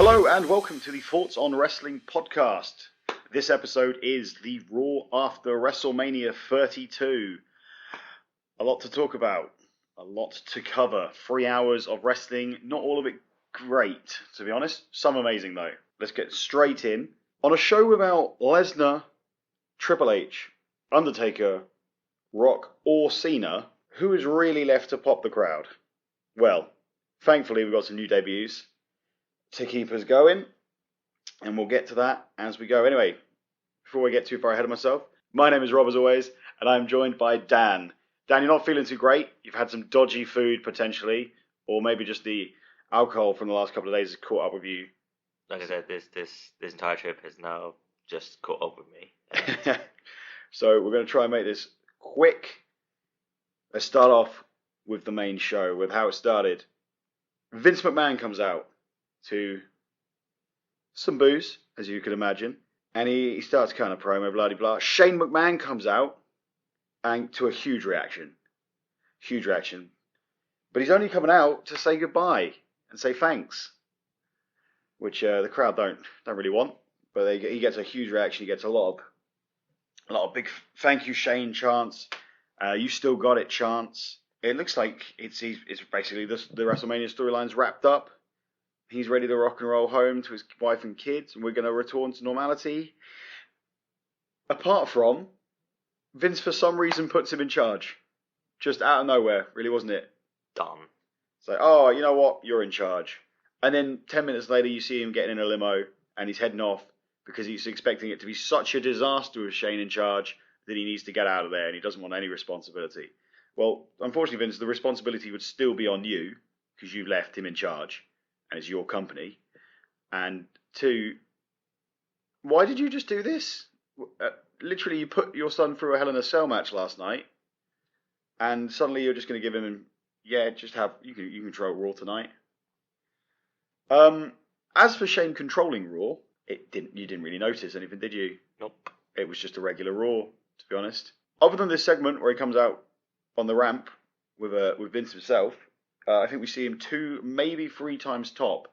Hello and welcome to the Thoughts on Wrestling podcast. This episode is the Raw after WrestleMania 32. A lot to talk about, a lot to cover. 3 hours of wrestling, not all of it great, to be honest. Some amazing though. Let's get straight in. On a show without Lesnar, Triple H, Undertaker, Rock or Cena, who is really left to pop the crowd? Well, thankfully we've got some new debuts to keep us going, and we'll get to that as we go. Anyway, before we get too far ahead of myself, my name is Rob as always, and I'm joined by Dan. Dan, you're not feeling too great. You've had some dodgy food potentially, or maybe just the alcohol from the last couple of days has caught up with you. Like I said, this entire trip has now just caught up with me. So we're going to try and make this quick. Let's start off with the main show, with how it started. Vince McMahon comes out to some booze, as you could imagine, and he starts kind of promo, blah blah blah. Shane McMahon comes out and to a huge reaction, but he's only coming out to say goodbye and say thanks, which the crowd don't really want. But he gets a huge reaction. He gets a lot of big thank you Shane chants. You still got it chants. It looks like it's basically the WrestleMania storyline's wrapped up. He's ready to rock and roll home to his wife and kids, and we're going to return to normality. Apart from, Vince for some reason puts him in charge. Just out of nowhere, really, wasn't it? Done. It's like, oh, you know what? You're in charge. And then 10 minutes later, you see him getting in a limo, and he's heading off because he's expecting it to be such a disaster with Shane in charge that he needs to get out of there, and he doesn't want any responsibility. Well, unfortunately, Vince, the responsibility would still be on you because you left him in charge. And it's your company. And two, why did you just do this? Literally, you put your son through a Hell in a Cell match last night, and suddenly you're just going to give him, you can control Raw tonight. As for Shane controlling Raw, you didn't really notice anything, did you? Nope. It was just a regular Raw, to be honest. Other than this segment where he comes out on the ramp with Vince himself. I think we see him 2, maybe 3 times top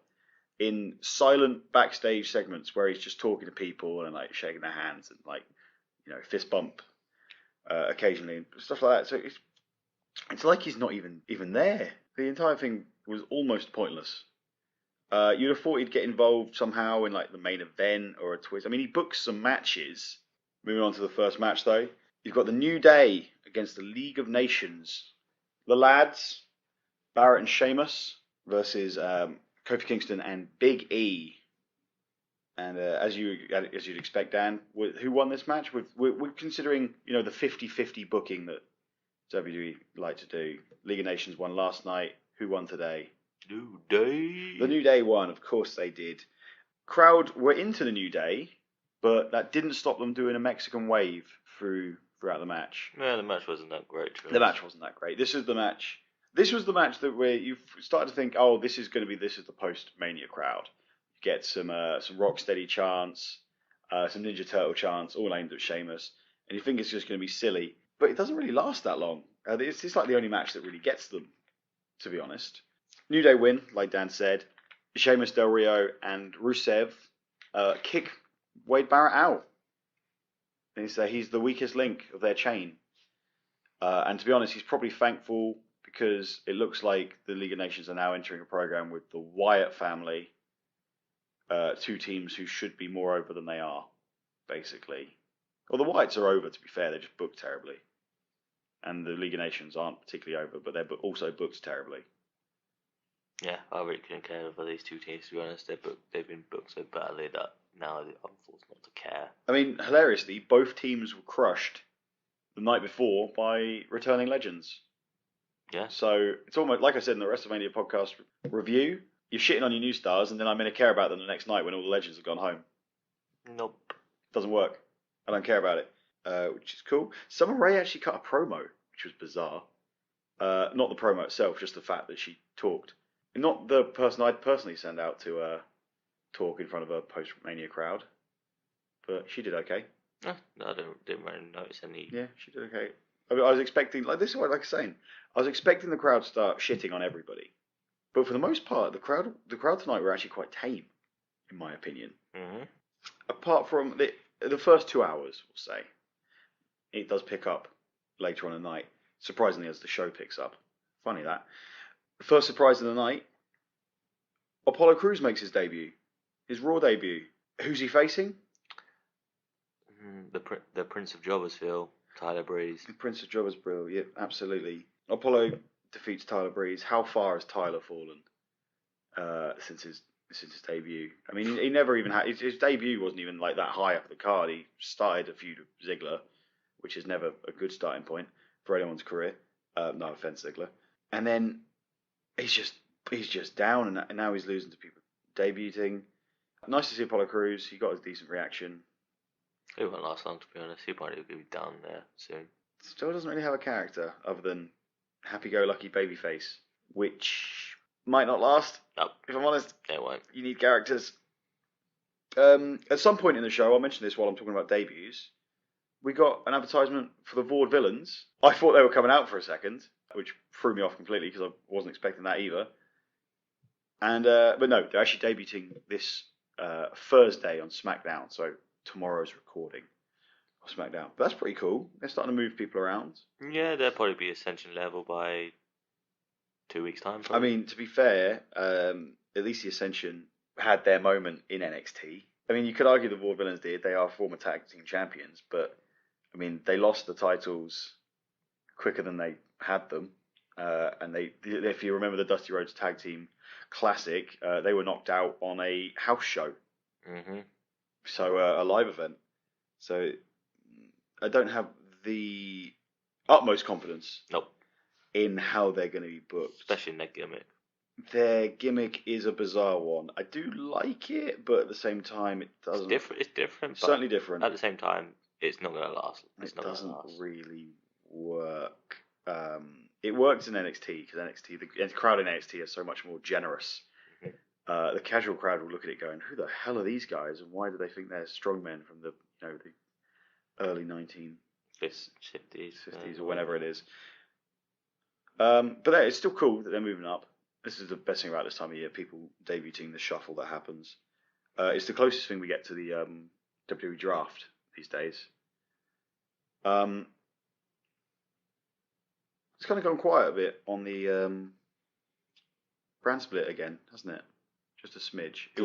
in silent backstage segments where he's just talking to people and like shaking their hands and fist bump occasionally and stuff like that. So it's like he's not even there. The entire thing was almost pointless. You'd have thought he'd get involved somehow in like the main event or a twist. I mean, he books some matches. Moving on to the first match though, you've got the New Day against the League of Nations. The lads, Barrett and Sheamus versus Kofi Kingston and Big E. And as you'd expect, Dan, who won this match? We're considering the 50-50 booking that WWE like to do. League of Nations won last night. Who won today? New Day. The New Day won. Of course they did. Crowd were into the New Day, but that didn't stop them doing a Mexican wave throughout the match. Yeah, the match wasn't that great. The match wasn't that great. This was the match that where you started to think, oh, this is the post-Mania crowd. You get some Rocksteady chants, some Ninja Turtle chants, all aimed at Sheamus, and you think it's just going to be silly, but it doesn't really last that long. It's like the only match that really gets them, to be honest. New Day win, like Dan said. Sheamus, Del Rio, and Rusev kick Wade Barrett out. And he's the weakest link of their chain. And to be honest, he's probably thankful because it looks like the League of Nations are now entering a program with the Wyatt family, 2 teams who should be more over than they are, basically. Well, the Wyatts are over, to be fair. They're just booked terribly. And the League of Nations aren't particularly over, but they're also booked terribly. Yeah, I really couldn't care for these 2 teams, to be honest. They've been booked so badly that now I'm forced not to care. I mean, hilariously, both teams were crushed the night before by returning legends. Yeah. So it's almost like I said in the WrestleMania podcast review, you're shitting on your new stars, and then I'm going to care about them the next night when all the legends have gone home. Nope. Doesn't work. I don't care about it, which is cool. Summer Rae actually cut a promo, which was bizarre. Not the promo itself, just the fact that she talked. Not the person I'd personally send out to talk in front of a post-Mania crowd, but she did okay. No, I didn't really notice any. Yeah, she did okay. I was expecting, this is what I was saying, I was expecting the crowd to start shitting on everybody. But for the most part, the crowd tonight were actually quite tame. in my opinion. Mm-hmm. Apart from the first 2 hours, we'll say, it does pick up later on in the night. Surprisingly, as the show picks up. Funny that. The first surprise of the night, Apollo Crews makes his debut. His Raw debut. Who's he facing? The Prince of Jobbersville, Tyler Breeze. The Prince of Jobbersville, yeah, absolutely. Apollo defeats Tyler Breeze. How far has Tyler fallen since his debut? I mean, he never even had his debut wasn't even like that high up the card. He started a feud with Ziggler, which is never a good starting point for anyone's career. No offense, Ziggler. And then he's just down, and now he's losing to people debuting. Nice to see Apollo Crews. He got a decent reaction. It won't last long, to be honest. He'll probably be down there soon. Still doesn't really have a character other than happy-go-lucky babyface, which might not last. Nope. If I'm honest, It won't. You need characters. At some point in the show, I'll mention this while I'm talking about debuts, we got an advertisement for the Vaudevillains. I thought they were coming out for a second, which threw me off completely because I wasn't expecting that either. And but no, they're actually debuting this Thursday on SmackDown, so tomorrow's recording of SmackDown. But that's pretty cool. They're starting to move people around. Yeah, they'll probably be Ascension level by 2 weeks' time. Probably. I mean, to be fair, at least the Ascension had their moment in NXT. I mean, you could argue the Vaudevillains did. They are former tag team champions, but I mean, they lost the titles quicker than they had them. And if you remember the Dusty Rhodes Tag Team Classic, they were knocked out on a house show. Mm-hmm. So a live event. So I don't have the utmost confidence. Nope. In how they're going to be booked. Especially in their gimmick. Their gimmick is a bizarre one. I do like it, but at the same time, it doesn't. It's different. It's certainly different. At the same time, it's not going to last. It doesn't really work. It works in NXT because the crowd in NXT is so much more generous. Mm-hmm. The casual crowd will look at it going, "Who the hell are these guys? And why do they think they're strongmen from the the early 1950s or whenever it is?" But it's still cool that they're moving up. This is the best thing about this time of year, people debuting the shuffle that happens. It's the closest thing we get to the WWE draft these days. It's kind of gone quiet a bit on the brand split again, hasn't it? Just a smidge. It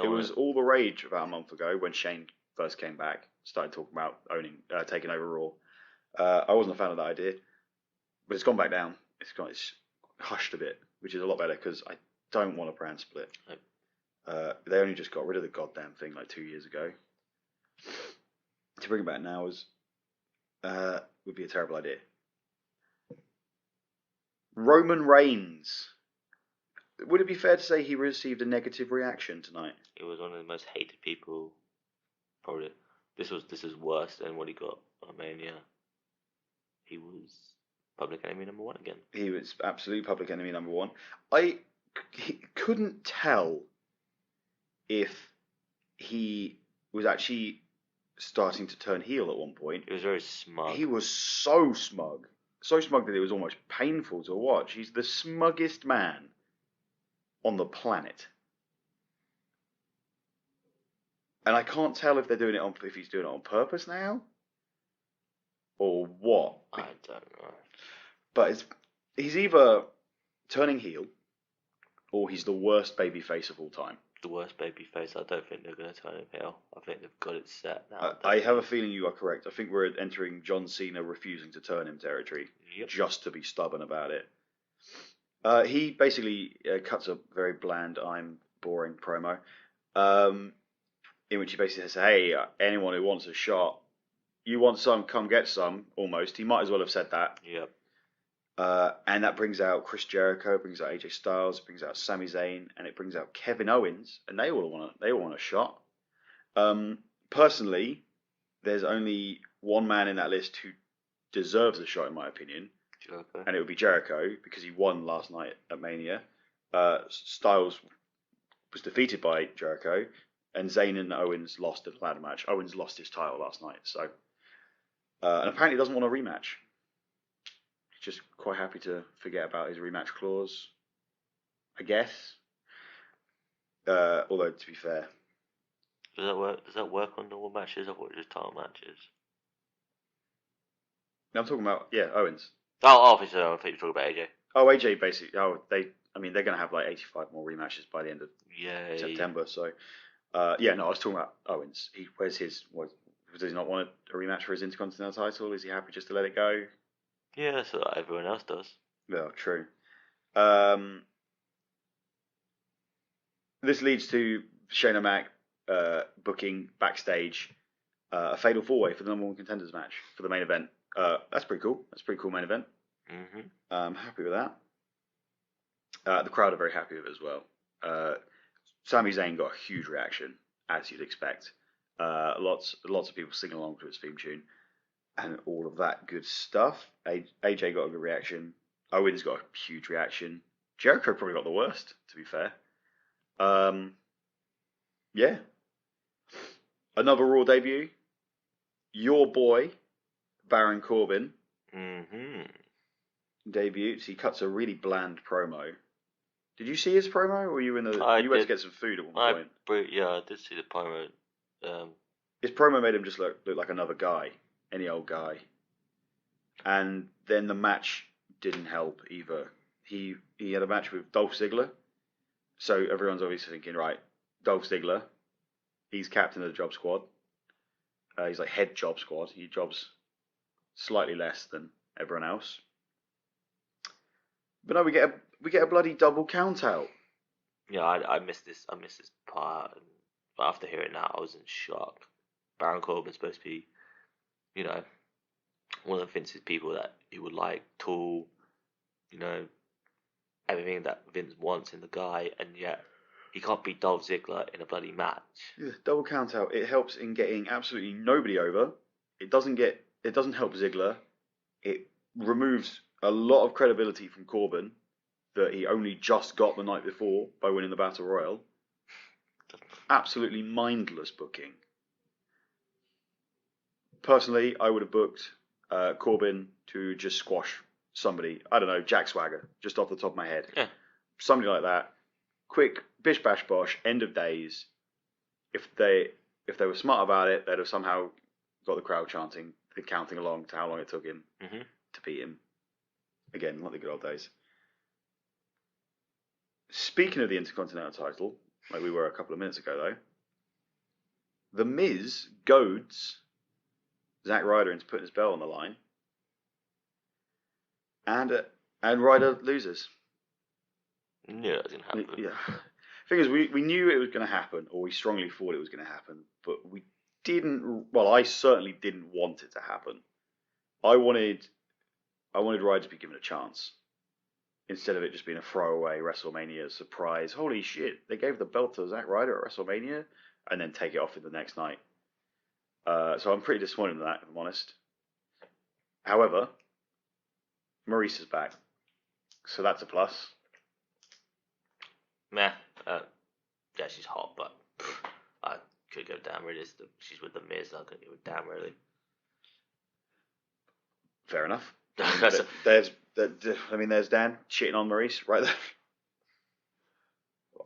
was all the rage about a month ago when Shane first came back, started talking about taking over Raw. I wasn't a fan of that idea, but it's gone back down. It's hushed a bit, which is a lot better because I don't want a brand split. Nope. They only just got rid of the goddamn thing like 2 years ago. To bring it back now would be a terrible idea. Roman Reigns. Would it be fair to say he received a negative reaction tonight? He was one of the most hated people. Probably. This is worse than what he got on Mania. He was public enemy number one again. He was absolutely public enemy number one. I couldn't tell if he was actually starting to turn heel at one point. He was very smug. He was so smug. So smug that it was almost painful to watch. He's the smuggest man on the planet. And I can't tell if if he's doing it on purpose now or what. I don't know. But he's either turning heel or he's the worst babyface of all time. The worst babyface. I don't think they're going to turn him heel. I think they've got it set now. I have a feeling you are correct. I think we're entering John Cena refusing to turn him territory. Yep. Just to be stubborn about it. He basically cuts a very bland, I'm boring promo, in which he basically says, "Hey, anyone who wants a shot, you want some, come get some." Almost, he might as well have said that. Yep. And that brings out Chris Jericho, brings out AJ Styles, brings out Sami Zayn, and it brings out Kevin Owens, and they all want a shot. Personally, there's only one man in that list who deserves a shot, in my opinion. Jericho. And it would be Jericho, because he won last night at Mania. Styles was defeated by Jericho, and Zayn and Owens lost in the ladder match. Owens lost his title last night, so and apparently doesn't want a rematch. He's just quite happy to forget about his rematch clause, I guess. Although to be fair, Does that work? Does that work on normal matches? I thought it was just title matches. no, I'm talking about Owens. Oh, I thought you were talking about AJ. Oh, AJ basically. Oh, they're gonna have like 85 more rematches by the end of Yay. September. So, no, I was talking about Owens. Where's his? Does he not want a rematch for his Intercontinental title? Is he happy just to let it go? Yeah, that's what everyone else does. Well, true. This leads to Shayna Mac booking backstage a fatal four-way for the number one contenders match for the main event. That's pretty cool. That's a pretty cool main event. Mm-hmm. I'm happy with that. The crowd are very happy with it as well. Sami Zayn got a huge reaction, as you'd expect. Lots of people singing along to his theme tune and all of that good stuff. AJ got a good reaction. Owens got a huge reaction. Jericho probably got the worst, to be fair. Yeah. Another Raw debut. Your boy, Baron Corbin, debuts. He cuts a really bland promo. Did you see his promo, or were you you went to get some food at one point? Yeah, I did see the promo. His promo made him just look like another guy, any old guy. And then the match didn't help either. He had a match with Dolph Ziggler, so everyone's obviously thinking, right, Dolph Ziggler, he's captain of the job squad. He's like head job squad. He jobs slightly less than everyone else. But no, we get a bloody double count out. Yeah, I missed this. I missed this part. And after hearing that, I was in shock. Baron Corbin's supposed to be, one of Vince's people that he would like, tall, everything that Vince wants in the guy, and yet he can't beat Dolph Ziggler in a bloody match. Yeah, double count out. It helps in getting absolutely nobody over. It doesn't help Ziggler. It removes a lot of credibility from Corbin that he only just got the night before by winning the Battle Royal. Absolutely mindless booking. Personally, I would have booked Corbin to just squash somebody. I don't know, Jack Swagger, just off the top of my head. Yeah. Somebody like that. Quick, bish bash bosh, end of days. If they were smart about it, they'd have somehow got the crowd counting along to how long it took him to beat him. Again, like the good old days. Speaking of the Intercontinental title, like we were a couple of minutes ago though, The Miz goads Zack Ryder into putting his belt on the line, and Ryder loses. Yeah, it didn't happen. Yeah. Thing is, we knew it was going to happen, or we strongly thought it was going to happen, but we didn't. Well, I certainly didn't want it to happen. I wanted Ryder to be given a chance instead of it just being a throwaway WrestleMania surprise. Holy shit! They gave the belt to Zack Ryder at WrestleMania, and then take it off in the next night. So I'm pretty disappointed in that, if I'm honest. However, Maurice is back, so that's a plus. Meh. Yeah, she's hot, but I could go damn really. She's with the Miz. I couldn't give a damn really. Fair enough. There's Dan shitting on Maurice right there.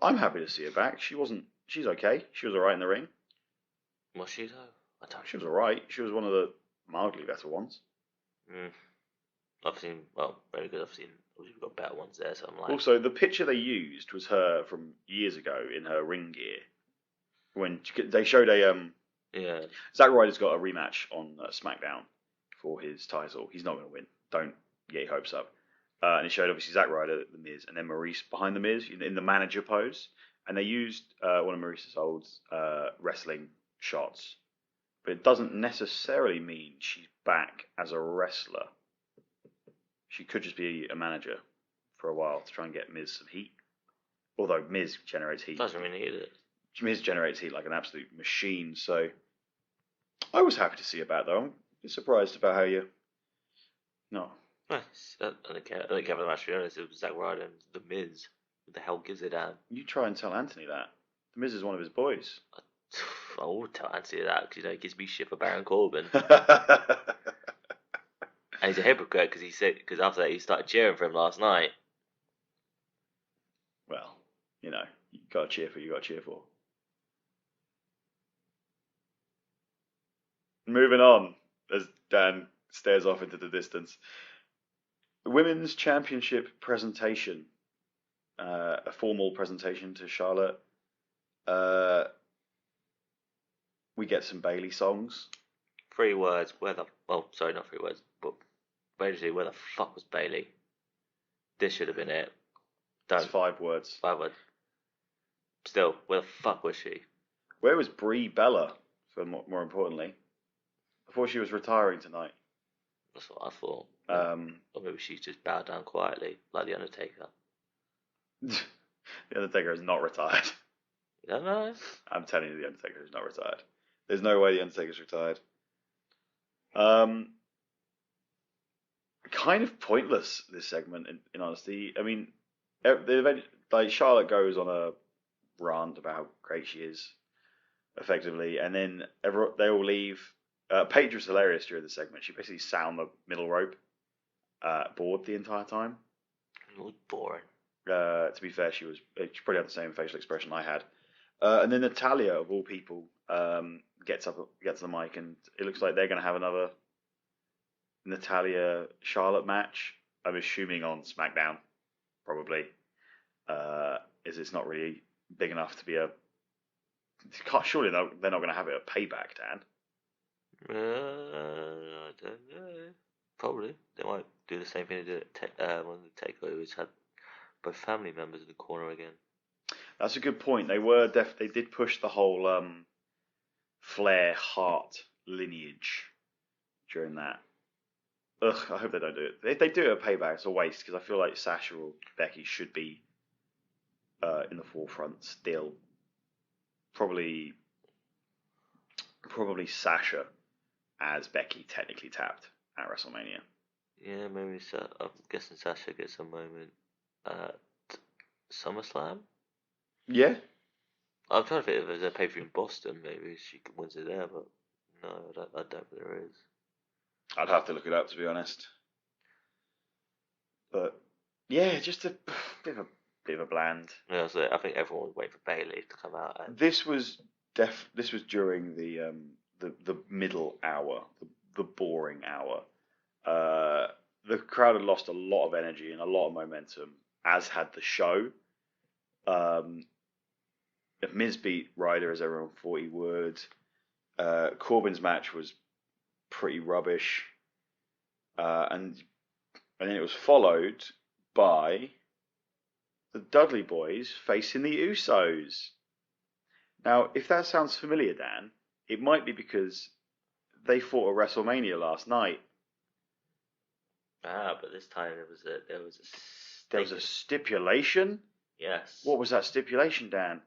I'm happy to see her back. She's okay. She was alright in the ring. Was she though? She was alright. She was one of the mildly better ones. I've seen, very good. We've got better ones there, so I'm like. Also, the picture they used was her from years ago in her ring gear. When they showed Zack Ryder's got a rematch on SmackDown for his title. He's not going to win. Don't get your hopes up. And it showed obviously Zack Ryder, the Miz, and then Maurice behind the Miz in the manager pose. And they used one of Maurice's old wrestling shots. But it doesn't necessarily mean she's back as a wrestler. She could just be a manager for a while to try and get Miz some heat. Although Miz generates heat. Doesn't really need it. Miz generates heat like an absolute machine. So I was happy to see it back though. I'm surprised about how you. No. I don't care for the match, to be honest. It was Zack Ryder and The Miz. What the hell gives it damn? You try and tell Anthony that. The Miz is one of his boys. I will tell Anthony that because he gives me shit for Baron Corbin. And he's a hypocrite because after that he started cheering for him last night. Well, Gotta cheer for you. Gotta cheer for. Moving on, as Dan stares off into the distance. The Women's Championship presentation. A formal presentation to Charlotte. We get some Bailey songs. 3 words. Sorry, not 3 words, but basically, where the fuck was Bailey? This should have been it. That's 5 words. 5 words. Still, where the fuck was she? Where was Brie Bella? For more importantly, I thought she was retiring tonight. That's what I thought. Or maybe she's just bowed down quietly, like the Undertaker. The Undertaker is not retired. You don't know? I'm telling you, the Undertaker is not retired. There's no way the Undertaker's retired. Kind of pointless, this segment, in honesty. I mean, the event, like, Charlotte goes on a rant about how great she is, effectively, and then they all leave. Paige was hilarious during the segment. She basically sat on the middle rope, bored the entire time. It was boring. To be fair, she probably had the same facial expression I had. And then Natalia, of all people, gets to the mic, and it looks like they're going to have another Natalia Charlotte match. I'm assuming on SmackDown, probably. Is it's not really big enough to be a. Surely they're not going to have it a Payback, Dan. I don't know. Probably they might do the same thing they did at one of the takeovers. Had both family members in the corner again. That's a good point. They did push the whole Flair Hart lineage during that. Ugh, I hope they don't do it. If they do it at Payback, it's a waste, because I feel like Sasha or Becky should be in the forefront still. Probably Sasha, as Becky technically tapped at WrestleMania. Yeah, maybe I'm guessing Sasha gets a moment at SummerSlam. Yeah. I'm trying to think if there's a pay-per-view in Boston. Maybe she wins it there, but no, I don't think there is. I'd have to look it up, to be honest. But yeah, just a bit of a bland. Yeah, so I think everyone was waiting for Bailey to come out. This was during the middle hour, the boring hour. The crowd had lost a lot of energy and a lot of momentum, as had the show. Miz beat Ryder, as everyone thought he would. Corbin's match was pretty rubbish, and then it was followed by the Dudley Boys facing the Usos. Now, if that sounds familiar, Dan, it might be because they fought at WrestleMania last night. But this time there was a stipulation. Yes. What was that stipulation, Dan?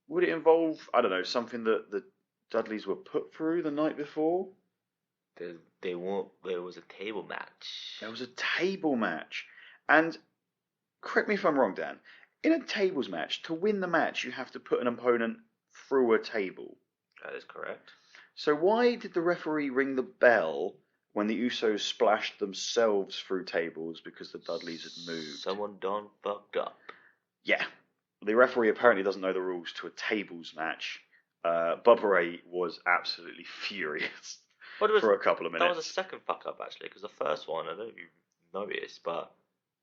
Would it involve, I don't know, something that the Dudleys were put through the night before? There was a table match. There was a table match. And correct me if I'm wrong, Dan. In a tables match, to win the match, you have to put an opponent through a table. That is correct. So why did the referee ring the bell when the Usos splashed themselves through tables because the Dudleys had moved? Someone done fucked up. Yeah. The referee apparently doesn't know the rules to a tables match. Bubba Ray was absolutely furious for a couple of minutes. That was a second fuck up, actually, because the first one, I don't know if you noticed, but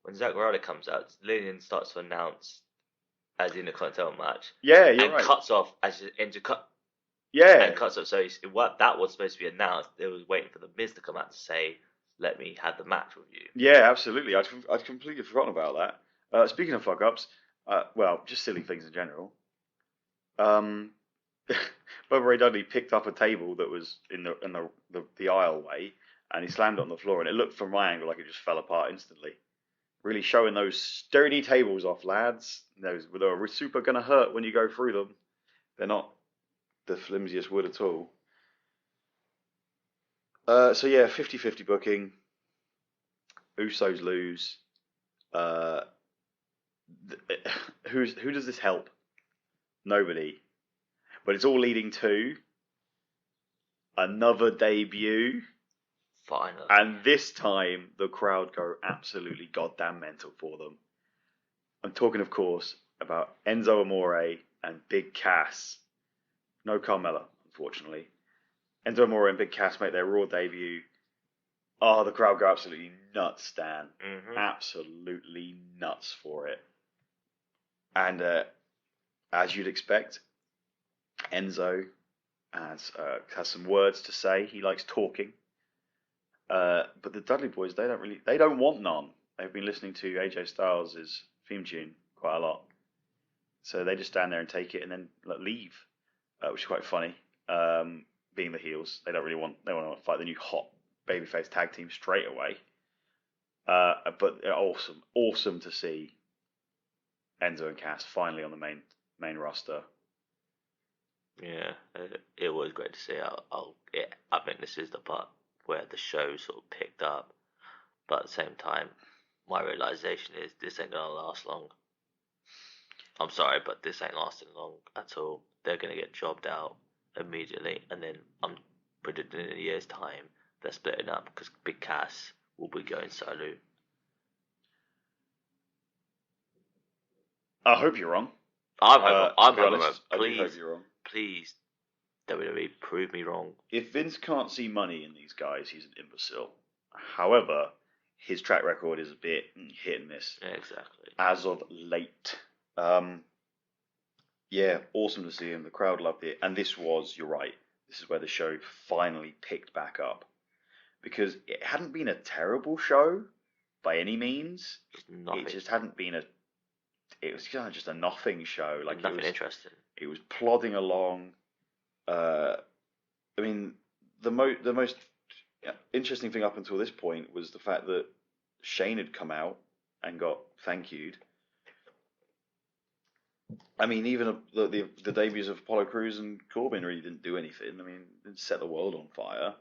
when Zack Ryder comes out, Lillian starts to announce as in the Continental match. Yeah, you're right. And cuts off as it ends a cut. Yeah. And cuts off. So that was supposed to be announced. They was waiting for the Miz to come out to say, "Let me have the match with you." Yeah, absolutely. I'd completely forgotten about that. Speaking of fuck ups, well, just silly things in general. Bubba Ray Dudley picked up a table that was in the aisleway, and he slammed it on the floor, and it looked from my angle like it just fell apart instantly. Really showing those sturdy tables off, lads. They're super gonna hurt when you go through them. They're not the flimsiest wood at all. So yeah, 50-50 booking. Usos lose. Who does this help? Nobody. But it's all leading to another debut. Finally. And this time, the crowd go absolutely goddamn mental for them. I'm talking, of course, about Enzo Amore and Big Cass. No Carmella, unfortunately. Enzo Amore and Big Cass make their Raw debut. Oh, the crowd go absolutely nuts, Stan. Absolutely nuts for it. And as you'd expect, Enzo has some words to say. He likes talking. But the Dudley Boys, they don't want none. They've been listening to AJ Styles' theme tune quite a lot. So they just stand there and take it and then leave, which is quite funny. Being the heels, they want to fight the new hot babyface tag team straight away. But awesome to see Enzo and Cass finally on the main roster. Yeah, it was great to see. I think this is the part where the show sort of picked up, but at the same time, my realization is this ain't gonna last long. I'm sorry, but this ain't lasting long at all. They're gonna get jobbed out immediately, and then I'm predicting in a year's time they're splitting up because Big Cass will be going solo. I hope you're wrong. I'm hoping honest, wrong. I do hope you're wrong. Please, WWE, prove me wrong. If Vince can't see money in these guys, he's an imbecile. However, his track record is a bit hit and miss. Yeah, exactly. As of late. Yeah, awesome to see him. The crowd loved it. And you're right, this is where the show finally picked back up. Because it hadn't been a terrible show by any means. It just hadn't been it was kind of just a nothing show. Like nothing interesting. It was plodding along. I mean, the most interesting thing up until this point was the fact that Shane had come out and got thank you'd. I mean, even the debuts of Apollo Crews and Corbin really didn't do anything. I mean, didn't set the world on fire.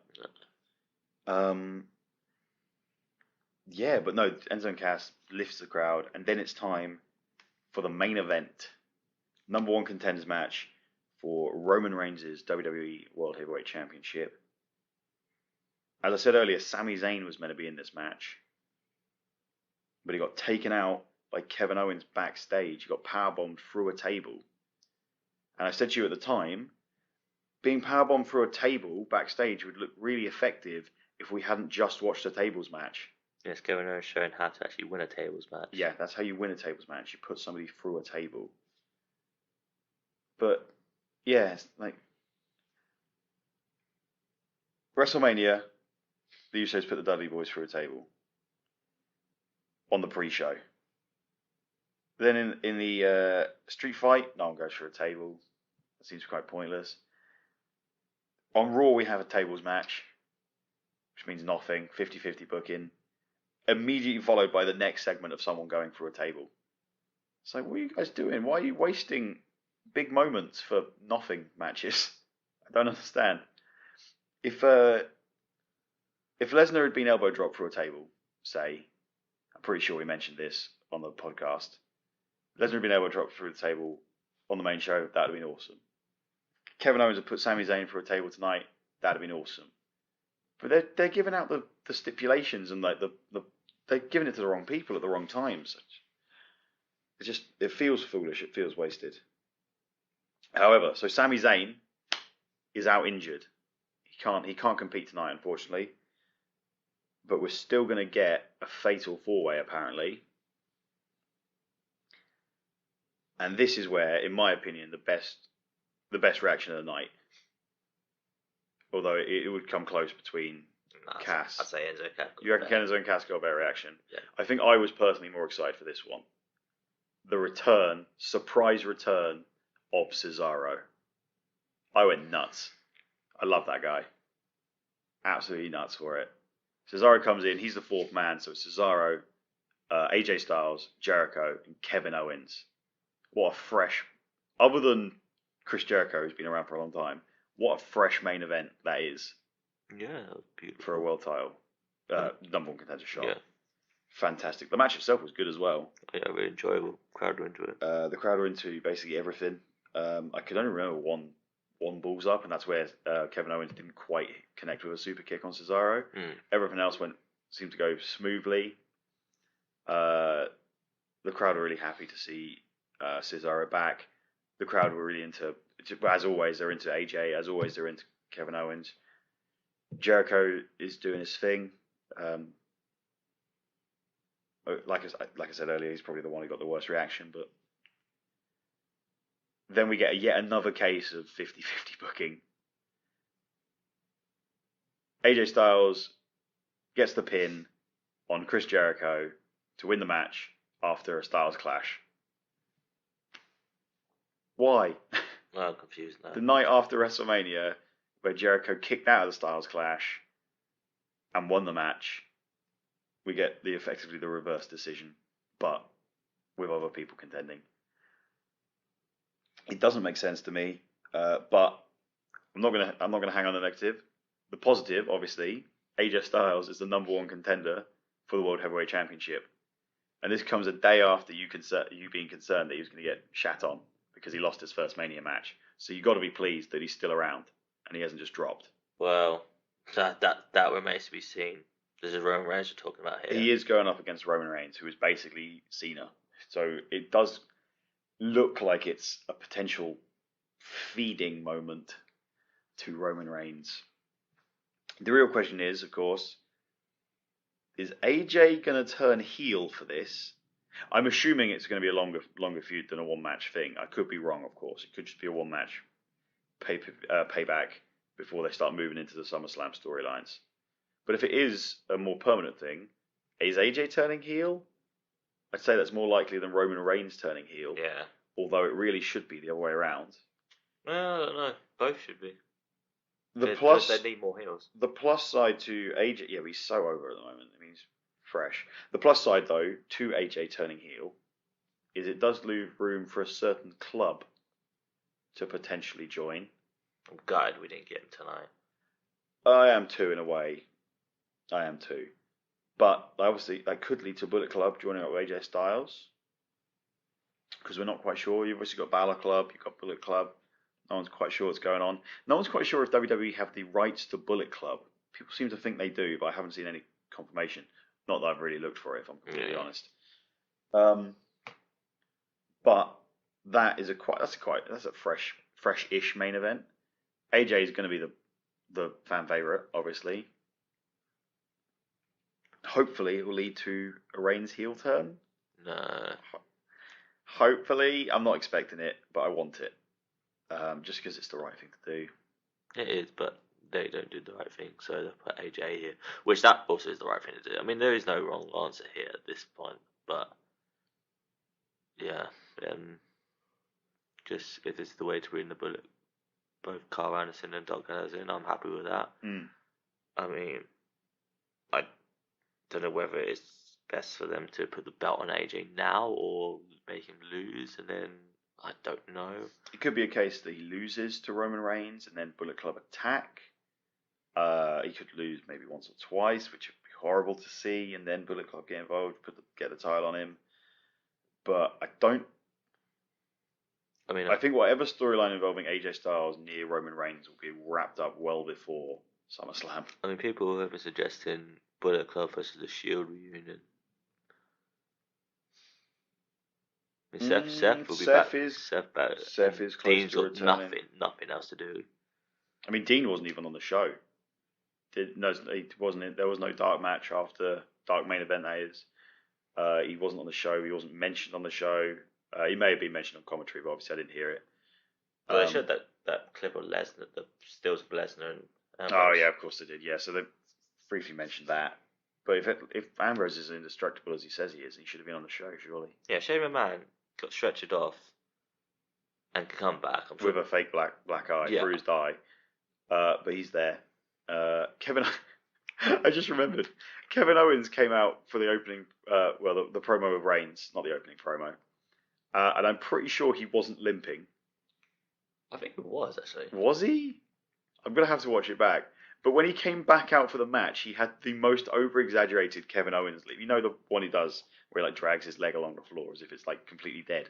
Yeah, but no, Enzo and Cass lifts the crowd, and then it's time for the main event. Number 1 contenders match for Roman Reigns' WWE World Heavyweight Championship. As I said earlier, Sami Zayn was meant to be in this match, but he got taken out by Kevin Owens backstage. He got powerbombed through a table. And I said to you at the time, being powerbombed through a table backstage would look really effective if we hadn't just watched a tables match. Yes, Kevin Owens showing how to actually win a tables match. Yeah, that's how you win a tables match. You put somebody through a table. But, yeah, it's like WrestleMania, the Usos put the Dudley Boys through a table on the pre-show. Then in the street fight, no one goes through a table. That seems quite pointless. On Raw, we have a tables match, which means nothing, 50-50 booking. Immediately followed by the next segment of someone going through a table. It's like, what are you guys doing? Why are you wasting big moments for nothing matches? I don't understand. If Lesnar had been elbow dropped through a table, say, I'm pretty sure we mentioned this on the podcast. Lesnar had been elbow dropped through the table on the main show, that would have been awesome. Kevin Owens had put Sami Zayn through a table tonight, that would have been awesome. But they're giving out the stipulations and like they're giving it to the wrong people at the wrong times. It feels foolish. It feels wasted. However, so Sami Zayn is out injured. He can't compete tonight, unfortunately. But we're still going to get a fatal 4-way apparently. And this is where, in my opinion, the best reaction of the night. Although it would come close between Cass. I'd say Enzo Cass. You reckon Enzo and Cass got a better reaction? Yeah. I think I was personally more excited for this one. The surprise return of Cesaro. I went nuts. I love that guy. Absolutely nuts for it. Cesaro comes in. He's the 4th man. So it's Cesaro, AJ Styles, Jericho, and Kevin Owens. What a fresh... Other than Chris Jericho, who's been around for a long time, what a fresh main event that is. Yeah, that was beautiful. For a world title. Number 1 contender shot. Yeah. Fantastic. The match itself was good as well. Yeah, really enjoyable. Crowd were into it. The crowd were into basically everything. I could only remember one balls up, and that's where Kevin Owens didn't quite connect with a super kick on Cesaro. Everything else seemed to go smoothly. The crowd were really happy to see Cesaro back. The crowd were really into, as always, they're into AJ. As always, they're into Kevin Owens. Jericho is doing his thing. Like I said earlier, he's probably the one who got the worst reaction. But then we get yet another case of 50-50 booking. AJ Styles gets the pin on Chris Jericho to win the match after a Styles clash. Why? I'm confused now. The night after WrestleMania, where Jericho kicked out of the Styles clash and won the match, we get effectively the reverse decision, but with other people contending. It doesn't make sense to me, but I'm not gonna hang on the negative. The positive, obviously, AJ Styles is the #1 contender for the World Heavyweight Championship, and this comes a day after you being concerned that he was going to get shat on because he lost his first Mania match. So you got to be pleased that he's still around and he hasn't just dropped. Well, that remains to be seen. This is Roman Reigns we're talking about here. He is going up against Roman Reigns, who is basically Cena. So it does look like it's a potential feeding moment to Roman Reigns. The real question is, of course, is AJ going to turn heel for this? I'm assuming it's going to be a longer feud than a one-match thing. I could be wrong, of course. It could just be a one-match payback before they start moving into the SummerSlam storylines. But if it is a more permanent thing, is AJ turning heel? I'd say that's more likely than Roman Reigns turning heel. Yeah. Although it really should be the other way around. Well, I don't know. Both should be. They need more heels. The plus side to AJ, yeah, he's so over at the moment. I mean, he's fresh. The plus side, though, to AJ turning heel, is it does leave room for a certain club to potentially join. I'm gutted we didn't get him tonight. I am too, in a way. I am too. But obviously, that could lead to Bullet Club joining up with AJ Styles. Because we're not quite sure. You've obviously got Balor Club, you've got Bullet Club. No one's quite sure what's going on. No one's quite sure if WWE have the rights to Bullet Club. People seem to think they do, but I haven't seen any confirmation. Not that I've really looked for it, if I'm completely honest. But that's a fresh-ish main event. AJ is going to be the fan favorite, obviously. Hopefully, it will lead to a Reigns heel turn. No. Hopefully, I'm not expecting it, but I want it. Just because it's the right thing to do. It is, but they don't do the right thing, so they put AJ here, which that also is the right thing to do. I mean, there is no wrong answer here at this point, but yeah, just if it's the way to win the Bullet, both Carl Anderson and Doc Anderson, I'm happy with that. I mean, I don't know whether it's best for them to put the belt on AJ now or make him lose, and then I don't know. It could be a case that he loses to Roman Reigns and then Bullet Club attack. He could lose maybe once or twice, which would be horrible to see, and then Bullet Club get involved, get the title on him. But I think whatever storyline involving AJ Styles near Roman Reigns will be wrapped up well before SummerSlam. I mean, people have been suggesting Bullet Club versus the Shield reunion. I mean, Seth will be back. Seth is close Dean's to returning. nothing else to do. I mean, Dean wasn't even on the show. He wasn't. There was no dark match after dark main event. That is, he wasn't on the show. He wasn't mentioned on the show. He may have been mentioned on commentary, but obviously I didn't hear it. Well, they showed that clip of Lesnar, the stills of Lesnar and Ambrose. Oh yeah, of course they did. Yeah, so they briefly mentioned that. But if Ambrose is indestructible as he says he is, he should have been on the show, surely. Yeah, Shane McMahon got stretchered off and can come back. I'm sure. With a fake black eye, bruised eye. But he's there. Kevin, I just remembered. Kevin Owens came out for the opening, the promo of Reigns, not the opening promo. And I'm pretty sure he wasn't limping. I think it was, actually. Was he? I'm going to have to watch it back. But when he came back out for the match, he had the most over-exaggerated Kevin Owens leap. You know the one he does where he drags his leg along the floor as if it's completely dead.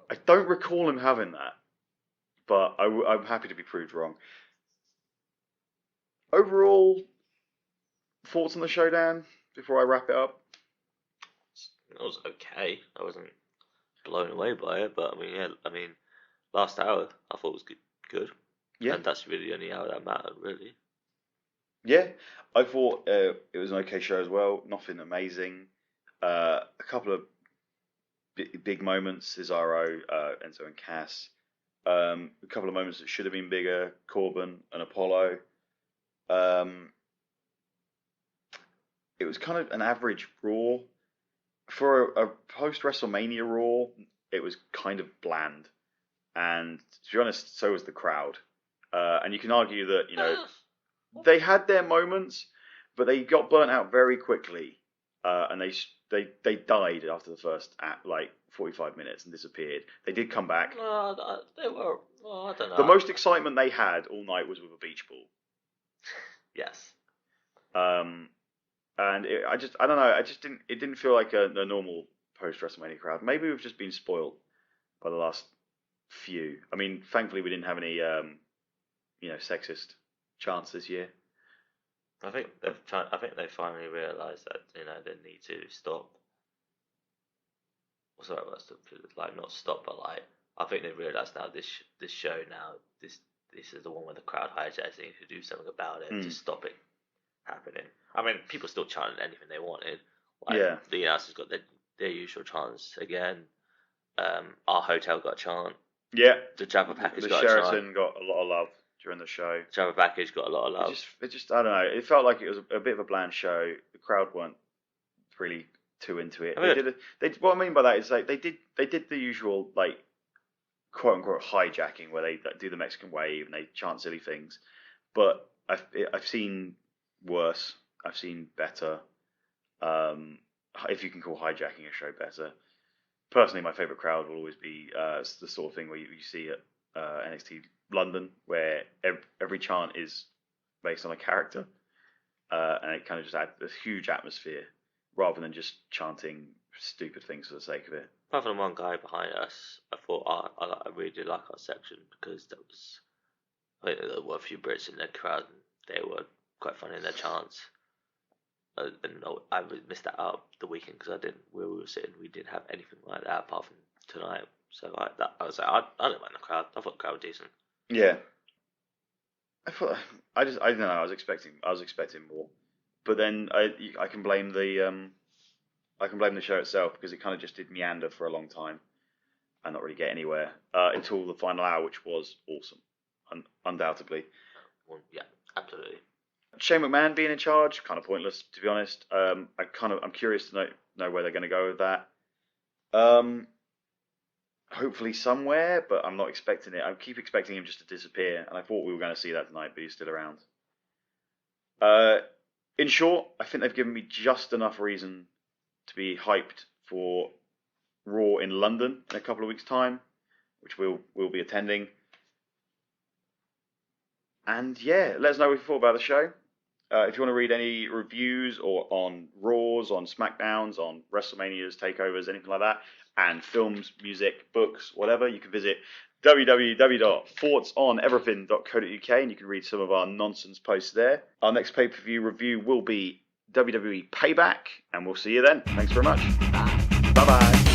I don't recall him having that. But I'm happy to be proved wrong. Overall, thoughts on the showdown before I wrap it up? It was okay. I wasn't. blown away by it. But last hour I thought was good. Yeah. And that's really the only hour that mattered, really. Yeah, I thought it was an okay show as well. Nothing amazing. A couple of big moments: Cesaro, Enzo, and Cass. A couple of moments that should have been bigger: Corbin and Apollo. It was kind of an average Raw. For a post WrestleMania Raw, it was kind of bland. And to be honest, so was the crowd. And you can argue that, they had their moments, but they got burnt out very quickly. And they died after the first 45 minutes and disappeared. They did come back. They were. I don't know. The most excitement they had all night was with a beach ball. Yes. And I don't know. It didn't feel like a normal post WrestleMania crowd. Maybe we've just been spoiled by the last few. I mean, thankfully we didn't have any, sexist chants this year. I think they finally realised that they need to stop. Sorry, not stop, but I think they've realised now this show now this is the one where the crowd hijacks. They need to do something about it to stop it happening. I mean, people still chanted anything they wanted. The announcers got their usual chants again. Our hotel got a chant. Yeah. The Jabba package the got a chant. The Sheraton got a lot of love during the show. Jabba package got a lot of love. It just I don't know. It felt like it was a bit of a bland show. The crowd weren't really too into it. What I mean by that is they did the usual quote unquote hijacking where they do the Mexican wave and they chant silly things. But I've seen worse. I've seen better. If you can call hijacking a show better. Personally, my favourite crowd will always be the sort of thing where you see at NXT London, where every chant is based on a character, and it kind of just adds this huge atmosphere, rather than just chanting stupid things for the sake of it. Apart from one guy behind us, I thought I really did like our section because there were a few Brits in the crowd, and they were quite funny in their chants. And I missed that out the weekend because where we were sitting, we didn't have anything like that apart from tonight. So I didn't mind the crowd. I thought the crowd was decent. Yeah. I don't know. I was expecting more, but then I can blame the show itself because it kind of just did meander for a long time and not really get anywhere until the final hour, which was awesome, undoubtedly. Well, yeah, absolutely. Shane McMahon being in charge, kind of pointless, to be honest. I'm curious to know where they're going to go with that. Hopefully somewhere, but I'm not expecting it. I keep expecting him just to disappear, and I thought we were going to see that tonight, but he's still around. In short, I think they've given me just enough reason to be hyped for Raw in London in a couple of weeks' time, which we'll be attending. And yeah, let us know what you thought about the show. If you want to read any reviews or on Raws, on SmackDowns, on WrestleManias, takeovers, anything like that, and films, music, books, whatever, you can visit www.thoughtsoneverything.co.uk and you can read some of our nonsense posts there. Our next pay-per-view review will be WWE Payback, and we'll see you then. Thanks very much. Bye-bye.